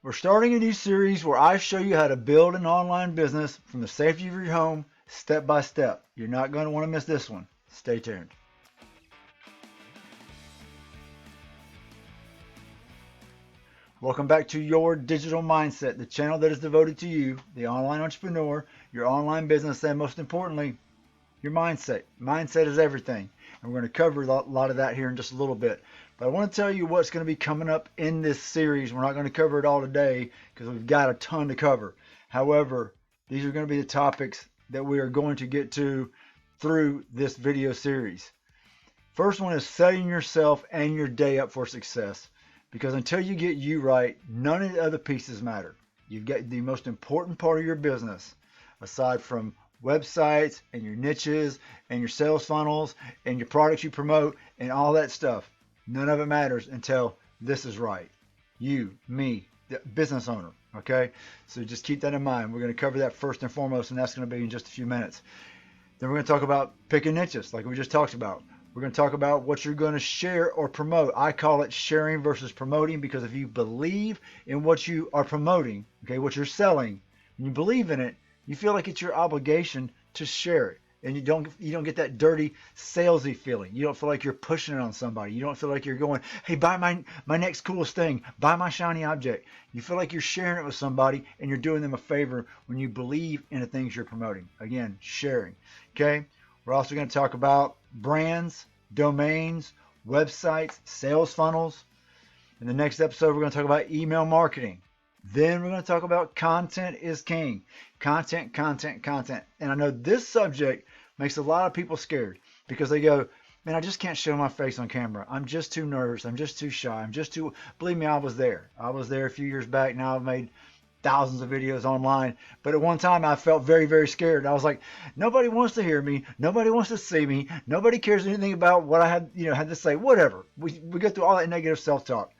We're starting a new series where I show you how to build an online business from the safety of your home, step by step. You're not going to want to miss this one. Stay tuned. Welcome back to Your Digital Mindset, the channel that is devoted to you, the online entrepreneur, your online business, and most importantly, your mindset. Mindset is everything. And we're going to cover a lot of that here in just a little bit. But I want to tell you what's going to be coming up in this series. We're not going to cover it all today because we've got a ton to cover. However, these are going to be the topics that we are going to get to through this video series. First one is setting yourself and your day up for success. Because until you get you right, none of the other pieces matter. You've got the most important part of your business, aside from websites and your niches and your sales funnels and your products you promote and all that stuff. None of it matters until this is right. You, me, the business owner. Okay? So just keep that in mind. We're going to cover that first and foremost, and that's going to be in just a few minutes. Then we're going to talk about picking niches, like we just talked about. We're going to talk about what you're going to share or promote. I call it sharing versus promoting, because if you believe in what you are promoting, okay, what you're selling, and you believe in it, you feel like it's your obligation to share it. And you don't get that dirty salesy feeling. You don't feel like you're pushing it on somebody. You don't feel like you're going, hey, buy my next coolest thing, buy my shiny object. You feel like you're sharing it with somebody and you're doing them a favor when you believe in the things you're promoting. Again, sharing. Okay? We're also going to talk about brands, domains, websites, sales funnels. In the next episode, we're going to talk about email marketing. Then we're going to talk about content is king. Content, content, content. And I know this subject makes a lot of people scared because they go, man, I just can't show my face on camera. I'm just too nervous. I'm just too shy. Believe me, I was there. I was there a few years back. Now I've made thousands of videos online. But at one time I felt very, very scared. I was like, nobody wants to hear me. Nobody wants to see me. Nobody cares anything about what I had to say. Whatever. We go through all that negative self-talk.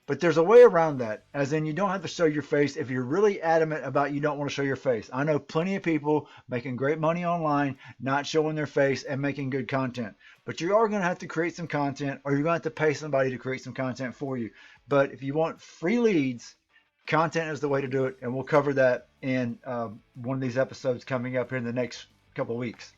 But there's a way around that, as in you don't have to show your face if you're really adamant about you don't want to show your face. I know plenty of people making great money online, not showing their face and making good content. But you are going to have to create some content, or you're going to have to pay somebody to create some content for you. But if you want free leads, content is the way to do it, and we'll cover that in one of these episodes coming up here in the next couple of weeks.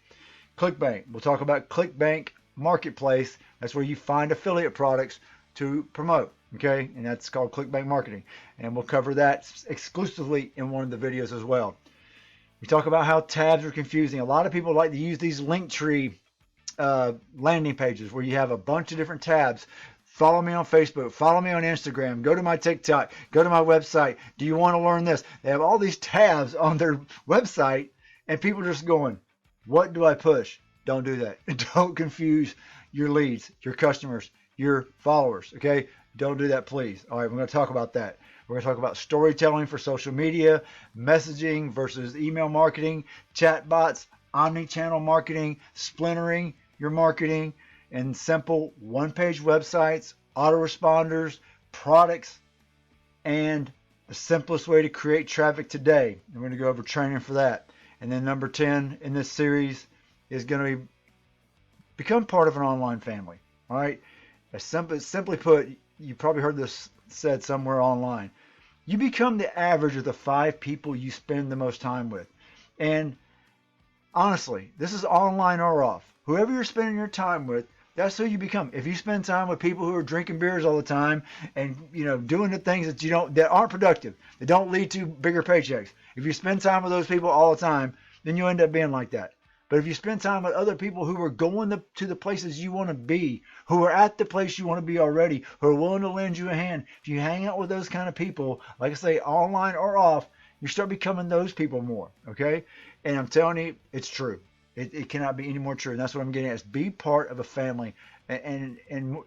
ClickBank. We'll talk about ClickBank Marketplace. That's where you find affiliate products to promote. Okay, and that's called ClickBank Marketing, and we'll cover that exclusively in one of the videos as well. We talk about how tabs are confusing. A lot of people like to use these Linktree landing pages where you have a bunch of different tabs. Follow me on Facebook, follow me on Instagram, go to my TikTok, go to my website. Do you want to learn this? They have all these tabs on their website, and people are just going, what do I push? Don't do that. Don't confuse your leads, your customers, your followers, okay? Don't do that, please. All right, we're going to talk about that. We're going to talk about storytelling for social media, messaging versus email marketing, chatbots, omni-channel marketing, splintering your marketing, and simple one-page websites, autoresponders, products, and the simplest way to create traffic today. And we're going to go over training for that. And then number 10 in this series is going to become part of an online family. All right? Simply put, you probably heard this said somewhere online. You become the average of the 5 people you spend the most time with. And honestly, this is online or off. Whoever you're spending your time with, that's who you become. If you spend time with people who are drinking beers all the time and doing the things that aren't productive, that don't lead to bigger paychecks. If you spend time with those people all the time, then you end up being like that. But if you spend time with other people who are going to the places you want to be, who are at the place you want to be already, who are willing to lend you a hand, if you hang out with those kind of people, like I say, online or off, you start becoming those people more, okay? And I'm telling you, it's true. It cannot be any more true. And that's what I'm getting at, is be part of a family, and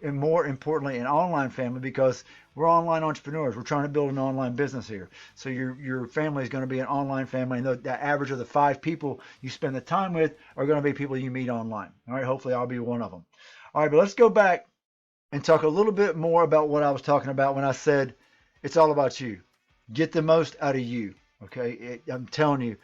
more importantly, an online family, because we're online entrepreneurs. We're trying to build an online business here. So your family is going to be an online family, and the average of the 5 people you spend the time with are going to be people you meet online. All right, hopefully I'll be one of them. All right, but let's go back and talk a little bit more about what I was talking about when I said it's all about you. Get the most out of you. Okay, I'm telling you,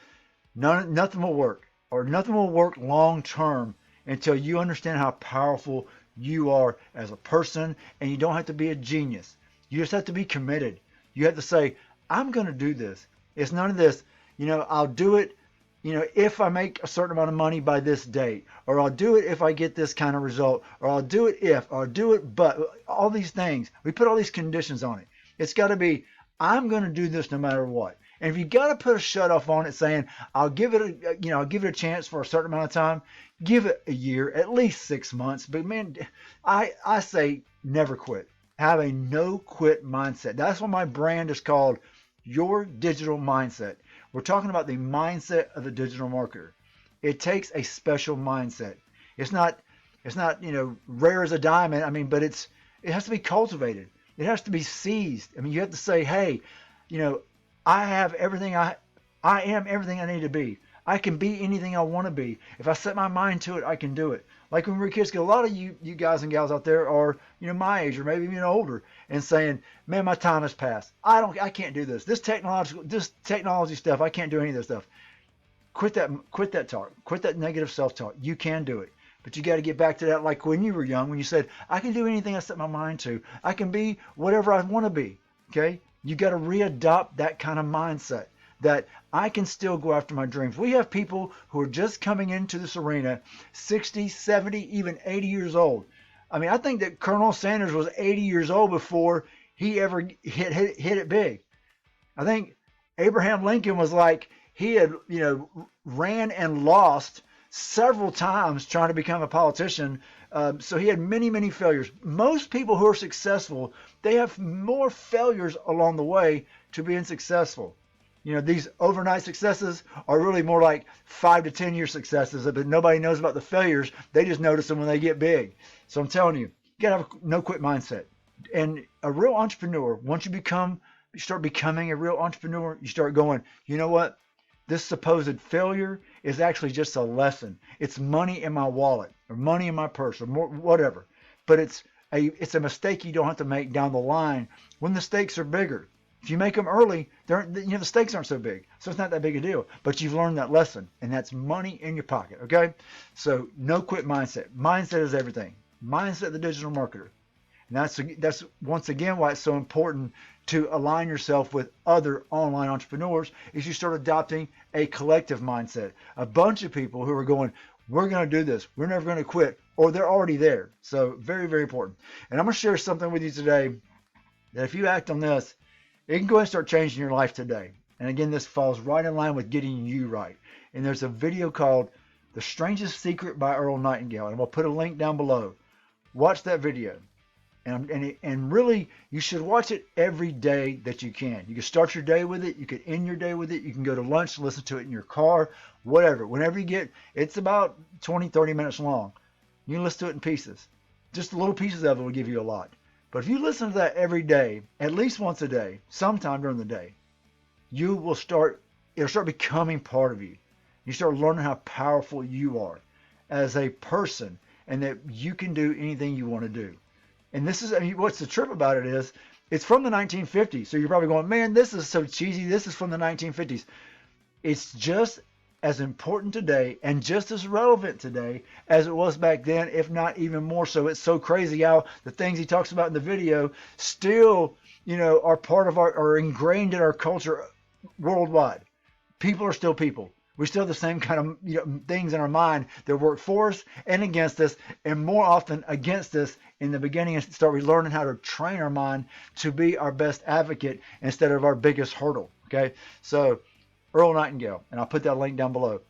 nothing will work. Or nothing will work long term until you understand how powerful you are as a person, and you don't have to be a genius. You just have to be committed. You have to say, I'm going to do this. It's none of this, I'll do it, if I make a certain amount of money by this date, or I'll do it if I get this kind of result, or I'll do it if, or I'll do it but. All these things, we put all these conditions on it. It's got to be, I'm going to do this no matter what. And if you got to put a shut off on it saying, I'll give it a chance for a certain amount of time, give it a year, at least 6 months. But man, I say never quit. Have a no quit mindset. That's what my brand is called, Your Digital Mindset. We're talking about the mindset of the digital marketer. It takes a special mindset. It's not rare as a diamond. I mean, but it has to be cultivated. It has to be seized. I mean, you have to say, hey, I have everything I am everything I need to be. I can be anything I want to be. If I set my mind to it, I can do it. Like when we were kids, 'cause a lot of you guys and gals out there are, my age or maybe even older, and saying, man, my time has passed. I can't do this. This technology stuff, I can't do any of this stuff. Quit that talk. Quit that negative self-talk. You can do it. But you got to get back to that like when you were young, when you said, I can do anything I set my mind to. I can be whatever I want to be. Okay? You got to readopt that kind of mindset that I can still go after my dreams. We have people who are just coming into this arena 60, 70, even 80 years old. I mean, I think that Colonel Sanders was 80 years old before he ever hit it big. I think Abraham Lincoln was like, he had, ran and lost several times trying to become a politician. So he had many, many failures. Most people who are successful, they have more failures along the way to being successful. These overnight successes are really more like 5 to 10 year successes, but nobody knows about the failures. They just notice them when they get big. So I'm telling you, you got to have a no quit mindset. And a real entrepreneur, once you start becoming a real entrepreneur, you start going, you know what? This supposed failure is actually just a lesson. It's money in my wallet or money in my purse or more, whatever. But it's a mistake you don't have to make down the line when the stakes are bigger. If you make them early, the stakes aren't so big. So it's not that big a deal. But you've learned that lesson, and that's money in your pocket, okay? So no quit mindset. Mindset is everything. Mindset the digital marketer. And that's once again why it's so important to align yourself with other online entrepreneurs is you start adopting a collective mindset. A bunch of people who are going, we're going to do this. We're never going to quit. Or they're already there. So very, very important. And I'm going to share something with you today that if you act on this, it can go ahead and start changing your life today. And again, this falls right in line with getting you right. And there's a video called The Strangest Secret by Earl Nightingale. And we'll put a link down below. Watch that video. And really, you should watch it every day that you can. You can start your day with it. You can end your day with it. You can go to lunch, listen to it in your car, whatever. Whenever you get, it's about 20, 30 minutes long. You can listen to it in pieces. Just little pieces of it will give you a lot. But if you listen to that every day, at least once a day, sometime during the day, it'll start becoming part of you. You start learning how powerful you are as a person and that you can do anything you want to do. And this is, what's the trip about it is, it's from the 1950s. So you're probably going, man, this is so cheesy. This is from the 1950s. It's just as important today and just as relevant today as it was back then, if not even more so. It's so crazy how the things he talks about in the video still, are part of are ingrained in our culture worldwide. People are still people. We still have the same kind of things in our mind that work for us and against us, and more often against us in the beginning, and start learning how to train our mind to be our best advocate instead of our biggest hurdle. Okay, so Earl Nightingale, and I'll put that link down below.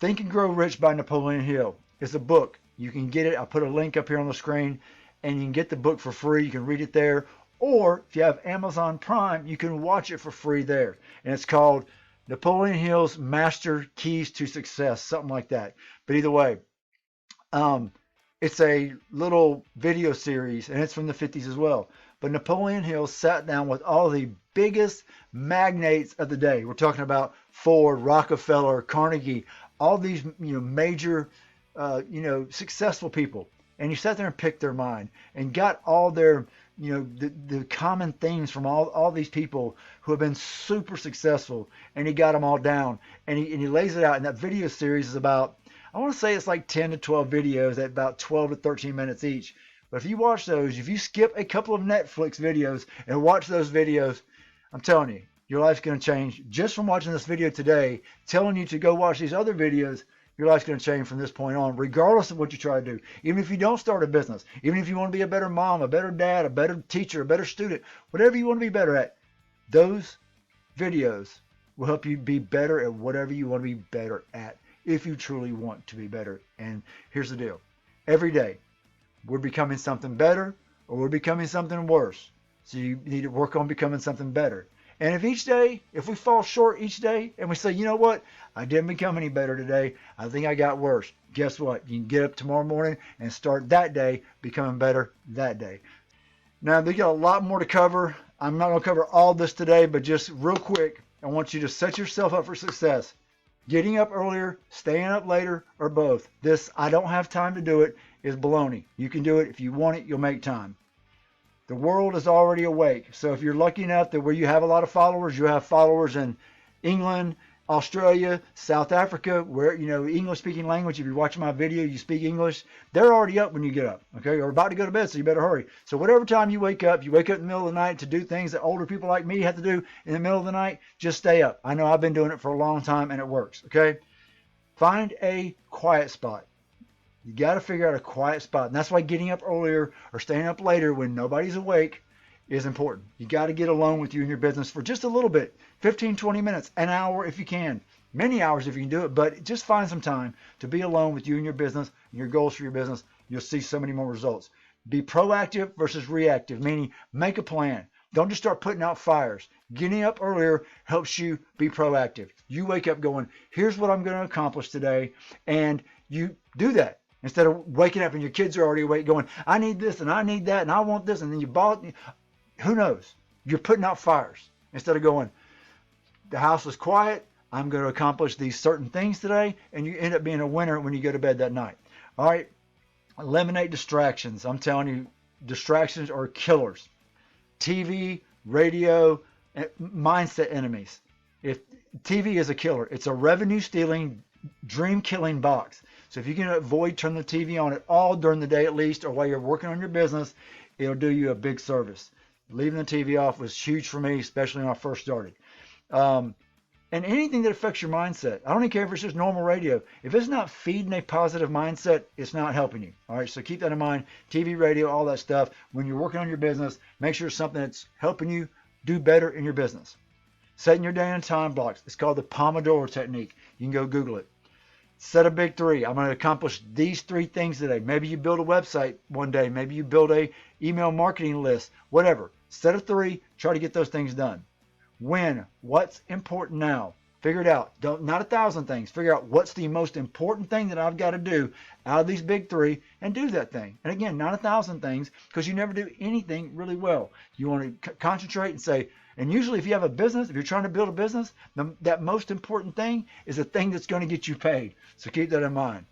Think and Grow Rich by Napoleon Hill is a book. You can get it. I'll put a link up here on the screen, and you can get the book for free. You can read it there, or if you have Amazon Prime, you can watch it for free there, and it's called Napoleon Hill's Master Keys to Success, something like that. But either way, it's a little video series, and it's from the 50s as well. But Napoleon Hill sat down with all the biggest magnates of the day. We're talking about Ford, Rockefeller, Carnegie, all these major, successful people. And he sat there and picked their mind and got all their, the common themes from all these people who have been super successful. And he got them all down. And he lays it out. And that video series is about, I want to say it's like 10 to 12 videos at about 12 to 13 minutes each. But if you watch those, if you skip a couple of Netflix videos and watch those videos, I'm telling you, your life's going to change just from watching this video today, telling you to go watch these other videos. Your life's going to change from this point on, regardless of what you try to do. Even if you don't start a business, even if you want to be a better mom, a better dad, a better teacher, a better student, whatever you want to be better at, those videos will help you be better at whatever you want to be better at if you truly want to be better. And here's the deal. Every day, we're becoming something better or we're becoming something worse. So you need to work on becoming something better. And if we fall short each day and we say, you know what, I didn't become any better today, I think I got worse. Guess what? You can get up tomorrow morning and start that day becoming better that day. Now, we got a lot more to cover. I'm not going to cover all this today, but just real quick, I want you to set yourself up for success. Getting up earlier, staying up later, or both. This, I don't have time to do it, is baloney. You can do it. If you want it, you'll make time. The world is already awake. So if you're lucky enough that where you have a lot of followers, you have followers in England, Australia, South Africa, where, English-speaking language. If you're watching my video, you speak English, they're already up when you get up, okay? Or about to go to bed, so you better hurry. So whatever time you wake up in the middle of the night to do things that older people like me have to do in the middle of the night, just stay up. I know I've been doing it for a long time, and it works, okay? Find a quiet spot. You got to figure out a quiet spot. And that's why getting up earlier or staying up later when nobody's awake is important. You got to get alone with you and your business for just a little bit, 15, 20 minutes, an hour if you can, many hours if you can do it, but just find some time to be alone with you and your business and your goals for your business. You'll see so many more results. Be proactive versus reactive, meaning make a plan. Don't just start putting out fires. Getting up earlier helps you be proactive. You wake up going, here's what I'm going to accomplish today, and you do that. Instead of waking up and your kids are already awake going, I need this and I need that and I want this, and then you bought it. Who knows? You're putting out fires. Instead of going, the house is quiet, I'm going to accomplish these certain things today, and you end up being a winner when you go to bed that night. All right? Eliminate distractions. I'm telling you, distractions are killers. TV, radio, mindset enemies. If TV is a killer, it's a revenue-stealing, dream-killing box. So if you can avoid turning the TV on at all during the day at least, or while you're working on your business, it'll do you a big service. Leaving the TV off was huge for me, especially when I first started. And anything that affects your mindset. I don't even care if it's just normal radio. If it's not feeding a positive mindset, it's not helping you. All right, so keep that in mind. TV, radio, all that stuff. When you're working on your business, make sure it's something that's helping you do better in your business. Setting your day in time blocks. It's called the Pomodoro technique. You can go Google it. Set a big three. I'm going to accomplish these 3 things today. Maybe you build a website one day. Maybe you build a email marketing list. Whatever. Set a 3. Try to get those things done. When? What's important now? Figure it out. Not 1,000 things. Figure out what's the most important thing that I've got to do out of these big 3 and do that thing. And again, not 1,000 things, because you never do anything really well. You want to concentrate and say, and usually if you have a business, if you're trying to build a business, that most important thing is the thing that's going to get you paid. So keep that in mind.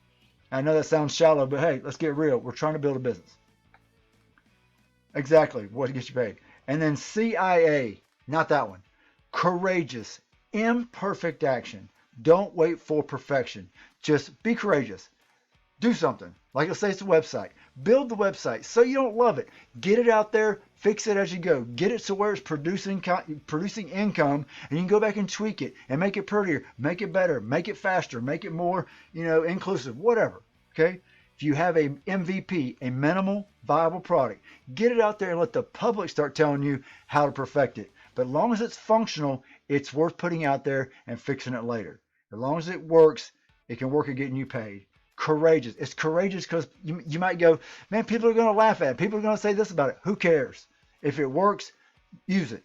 I know that sounds shallow, but hey, let's get real. We're trying to build a business. Exactly. What gets you paid. And then CIA, not that one. Courageous, imperfect action. Don't wait for perfection. Just be courageous. Do something. Like let's say it's a website. Build the website. So you don't love it. Get it out there. Fix it as you go. Get it to where it's producing income, and you can go back and tweak it and make it prettier, make it better, make it faster, make it more, inclusive, whatever. Okay? If you have a MVP, a minimal viable product, get it out there and let the public start telling you how to perfect it. But as long as it's functional, it's worth putting out there and fixing it later. As long as it works, it can work at getting you paid. Courageous. It's courageous because you might go, man, people are going to laugh at it. People are going to say this about it. Who cares? If it works, use it.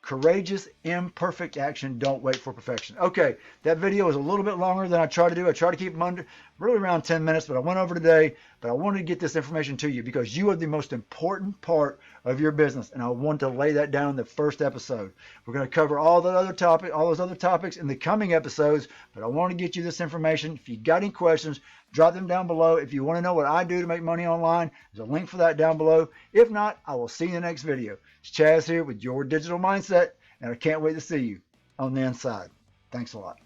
Courageous, imperfect action. Don't wait for perfection. Okay, that video was a little bit longer than I try to do. I try to keep them under really around 10 minutes, but I went over today. But I wanted to get this information to you because you are the most important part of your business, and I wanted to lay that down in the first episode. We're going to cover all those other topics in the coming episodes, but I want to get you this information. If you got any questions, drop them down below. If you want to know what I do to make money online, there's a link for that down below. If not, I will see you in the next video. It's Chaz here with Your Digital Mindset, and I can't wait to see you on the inside. Thanks a lot.